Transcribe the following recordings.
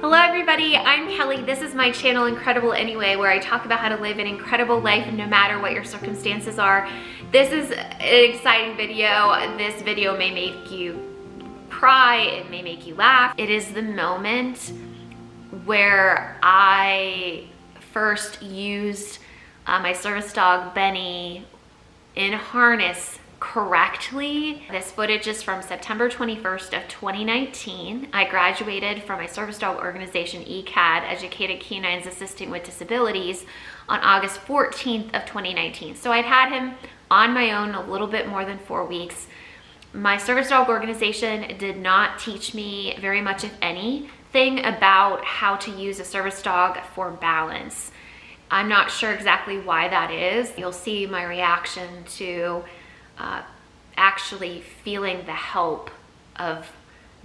Hello everybody, I'm Kelly. This is my channel Incredible Anyway, where I talk about how to live an incredible life no matter what your circumstances are. This is an exciting video. This video may make you cry, it may make you laugh. It is the moment where I first used my service dog Benny in harness correctly. This footage is from September 21st of 2019. I graduated from my service dog organization ECAD, Educated Canines Assisting with Disabilities, on August 14th of 2019. So I'd had him on my own a little bit more than 4 weeks. My service dog organization did not teach me very much, if anything, about how to use a service dog for balance. I'm not sure exactly why that is. You'll see my reaction to actually feeling the help of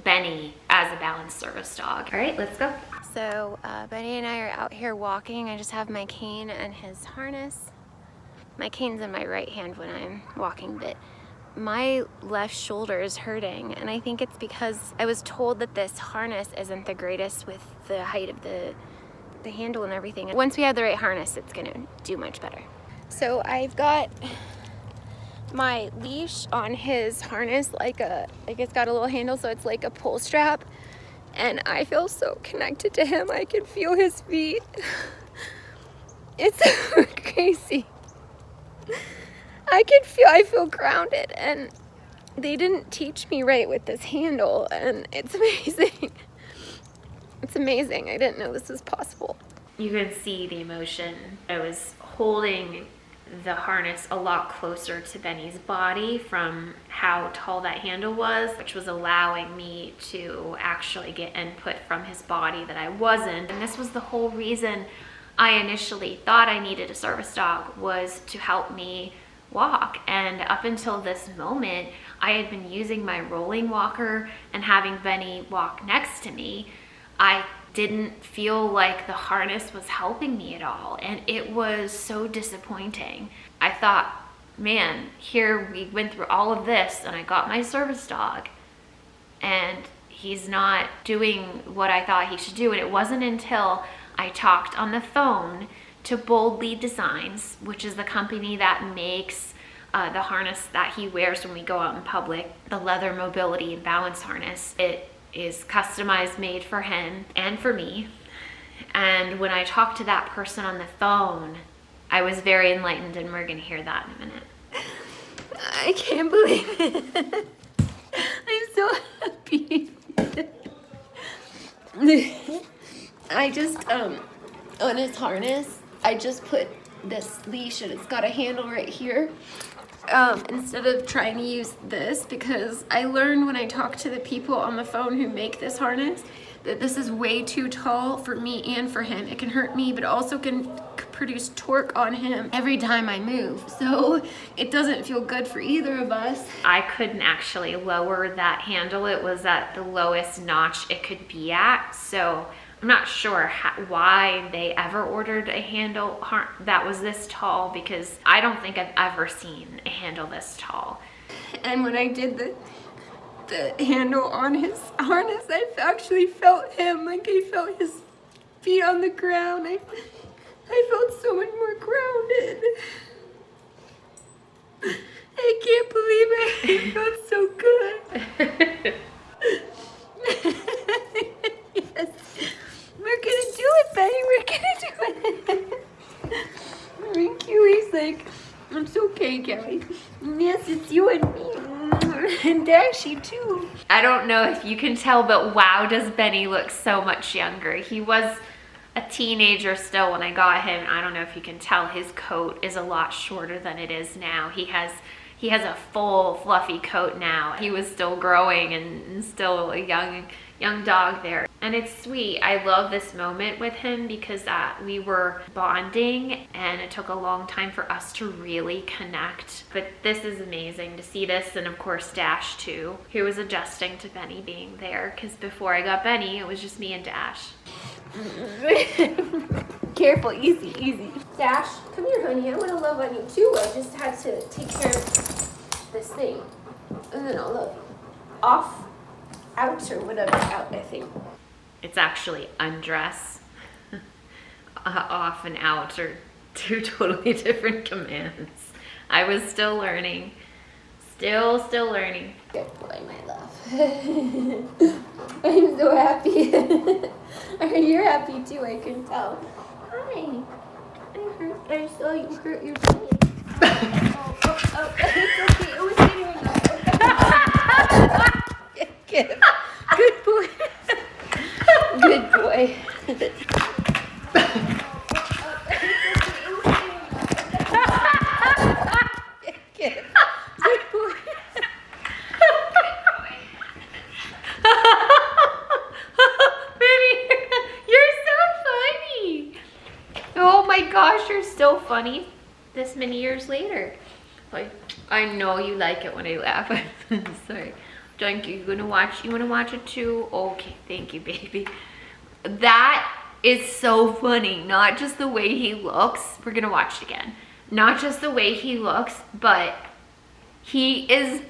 Benny as a balanced service dog. All right, let's go. So Benny and I are out here walking. I just have my cane and his harness. My cane's in my right hand when I'm walking, but my left shoulder is hurting, and I think it's because I was told that this harness isn't the greatest with the height of the handle and everything. And once we have the right harness, it's gonna do much better. So I've got my leash on his harness, like it's got a little handle, so it's like a pull strap, and I feel so connected to him. I can feel his feet. It's crazy. I feel grounded, and they didn't teach me right with this handle, and it's amazing. It's amazing. I didn't know this was possible. You can see the emotion. I was holding the harness a lot closer to Benny's body from how tall that handle was, which was allowing me to actually get input from his body that I wasn't. And this was the whole reason I initially thought I needed a service dog, was to help me walk. And up until this moment, I had been using my rolling walker and having Benny walk next to me. I didn't feel like the harness was helping me at all, and it was so disappointing. I thought, man, here we went through all of this and I got my service dog and he's not doing what I thought he should do. And it wasn't until I talked on the phone to Bold Lead Designs, which is the company that makes the harness that he wears when we go out in public, the leather mobility and balance harness. It is customized, made for him and for me. And when I talked to that person on the phone, I was very enlightened, and we're gonna hear that in a minute. I can't believe it. I'm so happy. I just, on his harness, I just put this leash, and it's got a handle right here. Instead of trying to use this, because I learned when I talk to the people on the phone who make this harness that this is way too tall for me and for him. It can hurt me, but also can produce torque on him every time I move. So it doesn't feel good for either of us. I couldn't actually lower that handle. It was at the lowest notch it could be at. So I'm not sure why they ever ordered a handle that was this tall, because I don't think I've ever seen a handle this tall. And when I did the handle on his harness, I actually felt him, like I felt his feet on the ground. I felt so much more grounded. I can't believe it. It felt so good. Yes. We're gonna do it, Benny. We're gonna do it. Thank you. He's like, it's okay, Kelly. Yes, it's you and me. And Dashy, too. I don't know if you can tell, but wow, does Benny look so much younger. He was a teenager still when I got him. I don't know if you can tell, his coat is a lot shorter than it is now. He has a full fluffy coat now. He was still growing and still a young dog there. And it's sweet. I love this moment with him because we were bonding, and it took a long time for us to really connect. But this is amazing to see this, and of course Dash too, who was adjusting to Benny being there, because before I got Benny, it was just me and Dash. Careful, easy, easy. Dash, come here, honey. I want to love on you too. I just had to take care of this thing, and then I'll love you. Off, out, or whatever, out, I think. It's actually undress. Off and out are two totally different commands. I was still learning. Still learning. Good boy, my love. I'm so happy. You're happy too, I can tell. Hi. I saw you hurt your tummy. Oh, it's okay. It was getting Good. Good boy. Good boy. Good. Good boy. Benny, you're so funny. Oh my gosh, you're so funny this many years later. Like, I know you like it when I laugh. I'm sorry. Thank you. You wanna watch it too? Okay, thank you, baby. That is so funny. Not just the way he looks. We're gonna watch it again. Not just the way he looks, but he is,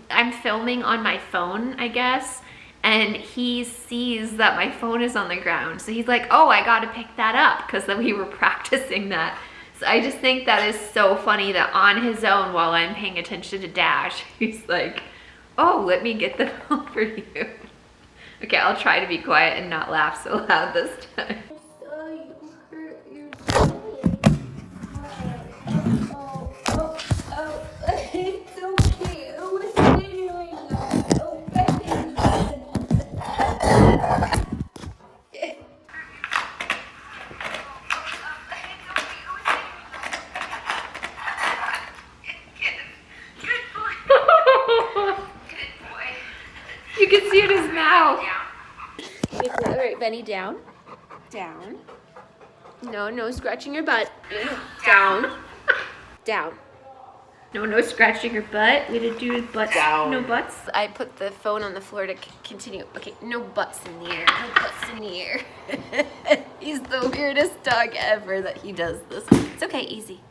I'm filming on my phone, I guess, and he sees that my phone is on the ground. So he's like, oh, I gotta pick that up, because then we were practicing that. So I just think that is so funny that on his own, while I'm paying attention to Dash, he's like, oh, let me get the phone for you. Okay, I'll try to be quiet and not laugh so loud this time. It's okay. It was genuine. Oh, You can see it in his mouth. all right, Benny, down. Down. No scratching your butt. Down. Down. No scratching your butt. We didn't do butts. Down. No butts. I put the phone on the floor to continue. Okay, no butts in the air. No butts in the air. He's the weirdest dog ever that he does this. It's okay, easy.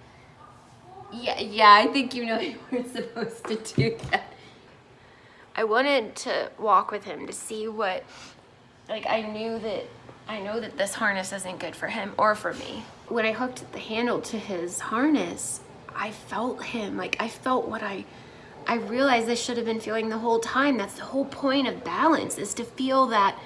Yeah, I think you know you weren't supposed to do that. I wanted to walk with him to see what, like, I know that this harness isn't good for him or for me. When I hooked the handle to his harness, I felt him. Like, I felt what I realized I should have been feeling the whole time. That's the whole point of balance, is to feel that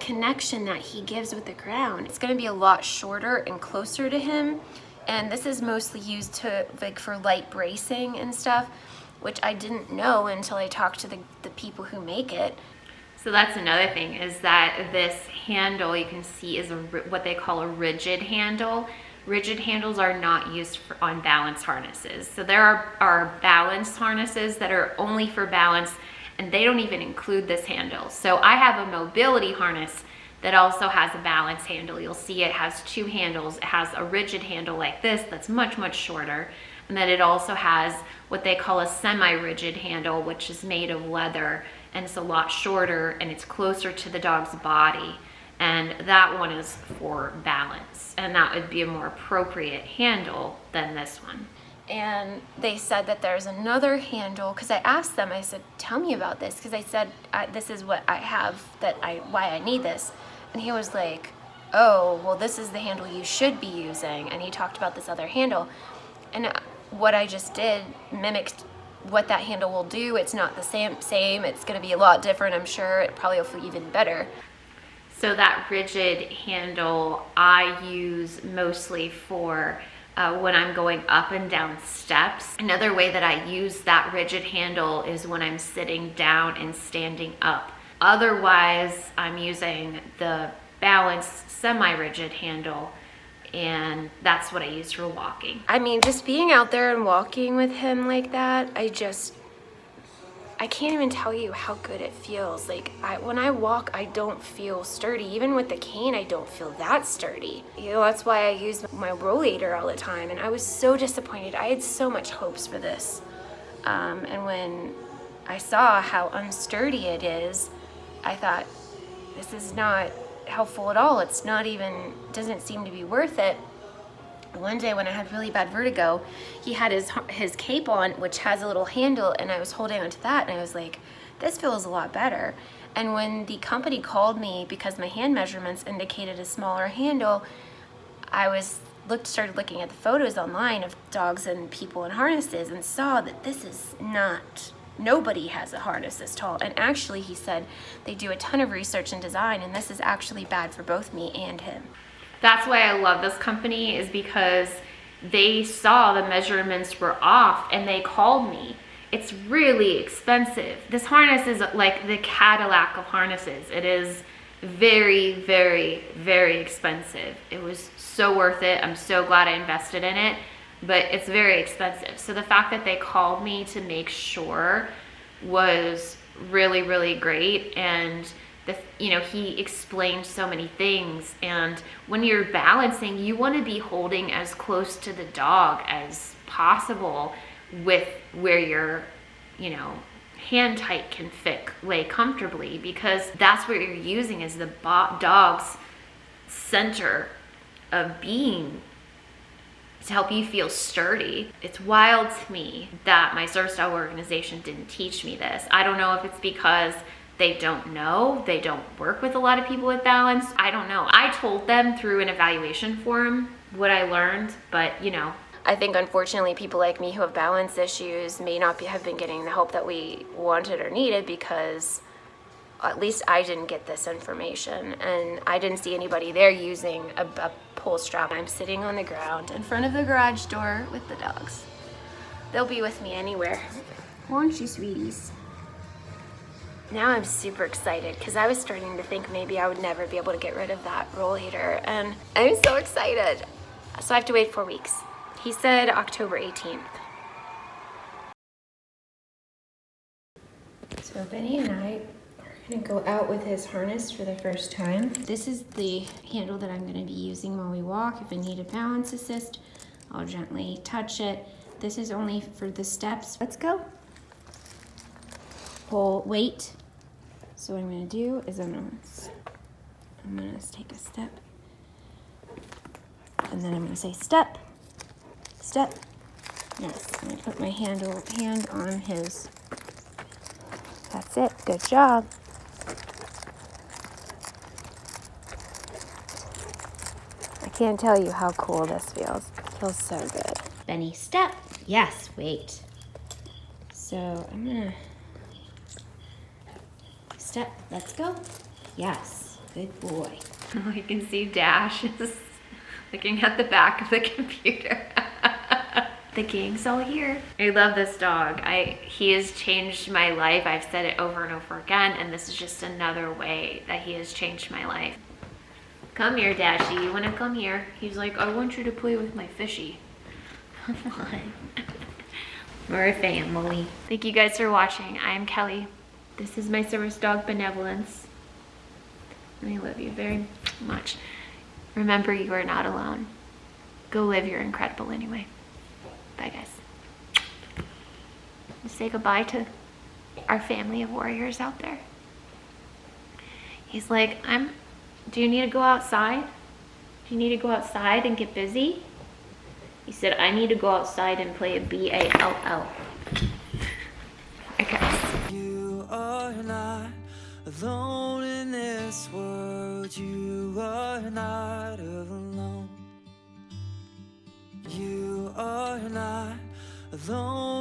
connection that he gives with the ground. It's gonna be a lot shorter and closer to him. And this is mostly used to, like, for light bracing and stuff, which I didn't know until I talked to the people who make it. So that's another thing, is that this handle, you can see, is what they call a rigid handle. Rigid handles are not used on balance harnesses. So there are balance harnesses that are only for balance, and they don't even include this handle. So I have a mobility harness that also has a balance handle. You'll see it has two handles. It has a rigid handle like this that's much shorter, and then it also has what they call a semi-rigid handle, which is made of leather, and it's a lot shorter, and it's closer to the dog's body. And that one is for balance, and that would be a more appropriate handle than this one. And they said that there's another handle, because I asked them, I said, tell me about this, because I said, this is what I have, why I need this. And he was like, oh, well, this is the handle you should be using. And he talked about this other handle. And what I just did mimicked what that handle will do. It's not the same. It's going to be a lot different, I'm sure. It probably will feel even better. So that rigid handle I use mostly for when I'm going up and down steps. Another way that I use that rigid handle is when I'm sitting down and standing up. Otherwise, I'm using the balance semi-rigid handle, and that's what I use for walking. I mean, just being out there and walking with him like that, I can't even tell you how good it feels. Like, when I walk, I don't feel sturdy. Even with the cane, I don't feel that sturdy. You know, that's why I use my rollator all the time. And I was so disappointed. I had so much hopes for this. And when I saw how unsturdy it is, I thought, this is not helpful at all. It's not even, doesn't seem to be worth it. One day when I had really bad vertigo, he had his cape on, which has a little handle, and I was holding onto that, and I was like, this feels a lot better. And when the company called me because my hand measurements indicated a smaller handle, I started looking at the photos online of dogs and people in harnesses and saw that this is not, nobody has a harness this tall. And actually, he said they do a ton of research and design, and this is actually bad for both me and him. That's why I love this company, is because they saw the measurements were off and they called me. It's really expensive. This harness is like the Cadillac of harnesses. It is very, very, very expensive. It was so worth it. I'm so glad I invested in it, but it's very expensive. So the fact that they called me to make sure was really, really great. And he explained so many things. And when you're balancing, you want to be holding as close to the dog as possible with where your, hand height can lay comfortably, because that's what you're using is the dog's center of being to help you feel sturdy. It's wild to me that my service dog organization didn't teach me this. I don't know if it's because they don't know, they don't work with a lot of people with balance. I don't know. I told them through an evaluation form what I learned, but I think unfortunately people like me who have balance issues may not have been getting the help that we wanted or needed, because at least I didn't get this information, and I didn't see anybody there using a pull strap. I'm sitting on the ground in front of the garage door with the dogs. They'll be with me anywhere. Won't you, sweeties? Now I'm super excited because I was starting to think maybe I would never be able to get rid of that rollator, and I'm so excited. So I have to wait 4 weeks. He said October 18th. So Benny and I are gonna go out with his harness for the first time. This is the handle that I'm gonna be using while we walk. If I need a balance assist, I'll gently touch it. This is only for the steps. Let's go. Pull, wait. So what I'm gonna do is I'm gonna take a step, and then I'm gonna say step. Step. Yes, I'm gonna put my hand on his. That's it. Good job. I can't tell you how cool this feels. It feels so good. Benny, step. Yes, wait. So I'm gonna step. Let's go. Yes, good boy. You can see Dash is looking at the back of the computer. The gang's all here. I love this dog. He has changed my life. I've said it over and over again, and this is just another way that he has changed my life. Come here, Dashy. You wanna come here? He's like, I want you to play with my fishy. Come on. We're a family. Thank you guys for watching. I am Kelly. This is my service dog, Benevolence. And I love you very much. Remember, you are not alone. Go live your incredible anyway. Bye, guys. Say goodbye to our family of warriors out there. He's like, do you need to go outside? Do you need to go outside and get busy? He said, I need to go outside and play a BALL. Okay. You are not alone in this world. You are not alone. You are not alone.